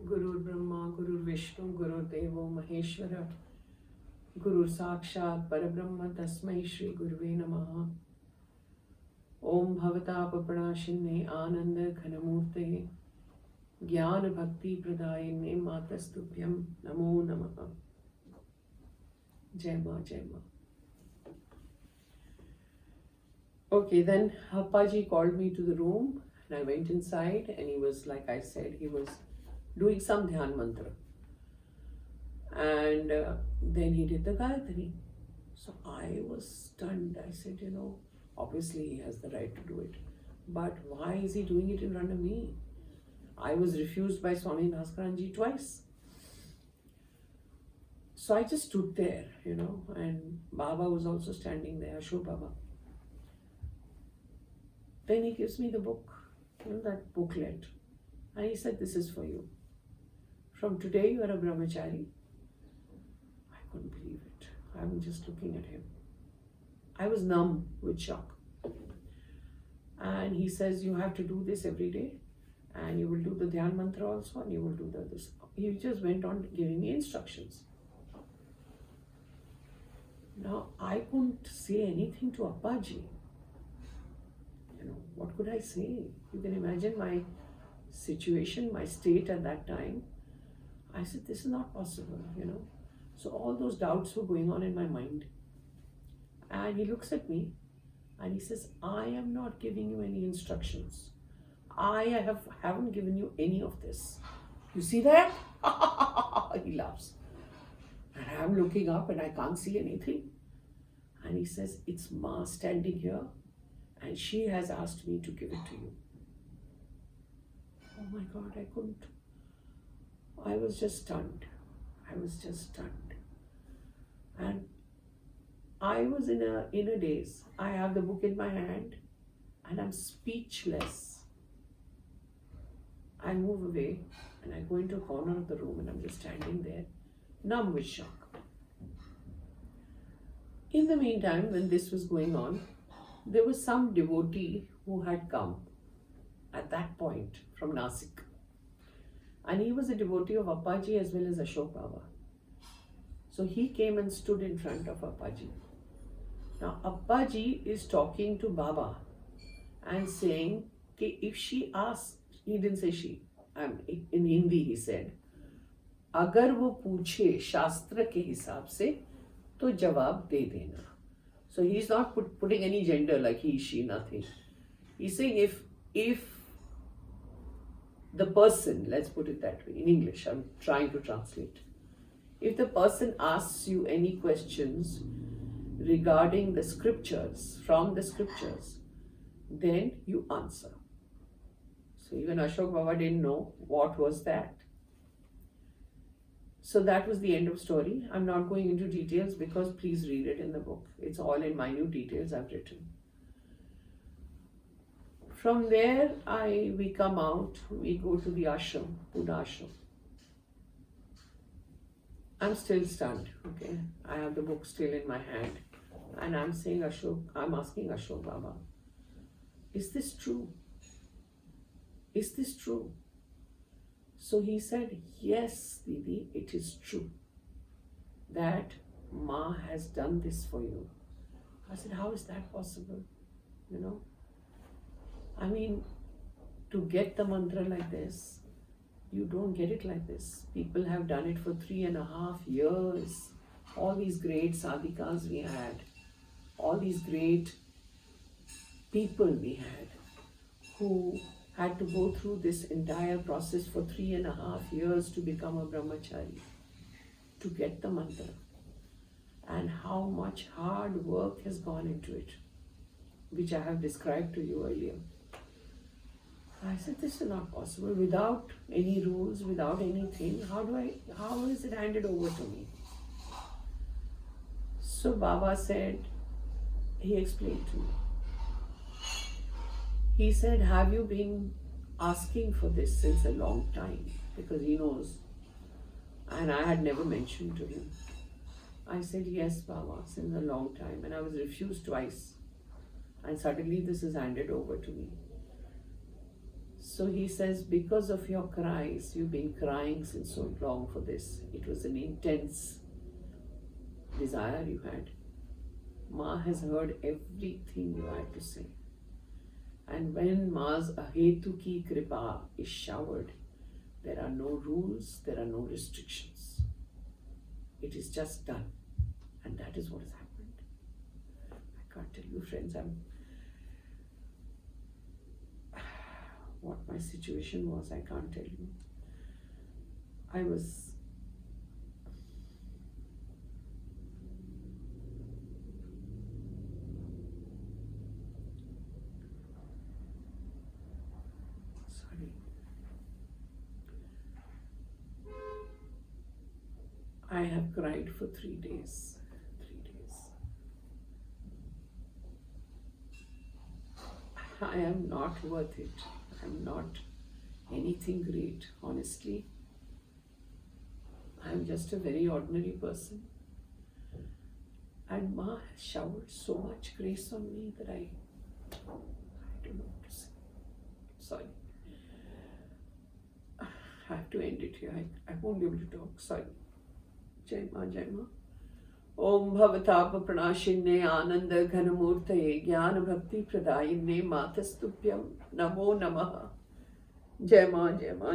Gurur Brahma, Gurur Vishnu, Gurur Devo Maheshwara, Gurur Sakshat Parabrahma Tasmai Shri Guruve Namaha. Om Bhavata Papanashinne Ananda Ghanamurte Jnana Bhakti Pradayane Matastubhyam Namo Namaha. Jai Ma, Jai Ma. Okay, then Appaji called me to the room and I went inside and he was, like I said, he was doing some Dhyan mantra. And then he did the Gayatri. So I was stunned. I said, obviously he has the right to do it. But why is he doing it in front of me? I was refused by Swami Bhaskaranji twice. So I just stood there, and Baba was also standing there, Ashok Baba. Then he gives me the book, that booklet. And he said, this is for you. From today you are a brahmachari. I couldn't believe it. I'm just looking at him. I was numb with shock. And he says, you have to do this every day. And you will do the Dhyan mantra also. And you will do this. He just went on giving me instructions. Now, I couldn't say anything to Appaji. What could I say? You can imagine my situation, my state at that time. I said, this is not possible, So all those doubts were going on in my mind. And he looks at me and he says, I am not giving you any instructions. I haven't given you any of this. You see that? He laughs. And I'm looking up and I can't see anything. And he says, it's Ma standing here. And she has asked me to give it to you. Oh my God, I couldn't. I was just stunned. And I was in a daze. I have the book in my hand and I'm speechless. I move away and I go into a corner of the room and I'm just standing there, numb with shock. In the meantime, when this was going on, there was some devotee who had come at that point from Nasik. And he was a devotee of Appaji as well as Ashok Baba. So he came and stood in front of Appaji. Now Appaji is talking to Baba and saying, okay, if she asks, he didn't say she, in Hindi he said, अगर वो पूछे शास्त्र के हिसाब से तो जवाब दे देना. So he's not putting any gender like he, she, nothing. He's saying if the person, let's put it that way, in English, I'm trying to translate. If the person asks you any questions regarding the scriptures, from the scriptures, then you answer. So even Ashok Baba didn't know what was that. So that was the end of story. I'm not going into details because please read it in the book. It's all in minute details I've written. From there, we come out, we go to the ashram, Buddha ashram. I'm still stunned, okay? I have the book still in my hand. And I'm asking Ashok Baba, is this true? Is this true? So he said, yes, Didi, it is true that Ma has done this for you. I said, how is that possible? I mean, to get the mantra like this, you don't get it like this. People have done it for 3.5 years. All these great sadhikas we had, all these great people we had who had to go through this entire process for 3.5 years to become a brahmachari, to get the mantra, and how much hard work has gone into it, which I have described to you earlier. I said, this is not possible. Without any rules, without anything, how is it handed over to me? So Baba said, he explained to me. He said, have you been asking for this since a long time? Because he knows. And I had never mentioned to him. I said, yes, Baba, since a long time. And I was refused twice. And suddenly this is handed over to me. So he says, because of your cries, you've been crying since so long for this. It was an intense desire you had. Ma has heard everything you had to say. And when Ma's ahetuki kripa is showered, there are no rules, there are no restrictions. It is just done. And that is what has happened. I can't tell you, friends, what my situation was, I can't tell you. I was sorry. I have cried for 3 days. 3 days. I am not worth it. I'm not anything great, honestly. I'm just a very ordinary person. And Ma has showered so much grace on me that I don't know what to say. Sorry. I have to end it here. I won't be able to talk. Sorry. Jai Ma, Jai Ma. Om Bhavatapa Pranashinne Ananda Ghanamurtaye Jnana Bhakti Pradayinne Matastupyam Namo Namaha. Jai Ma, Jai Ma.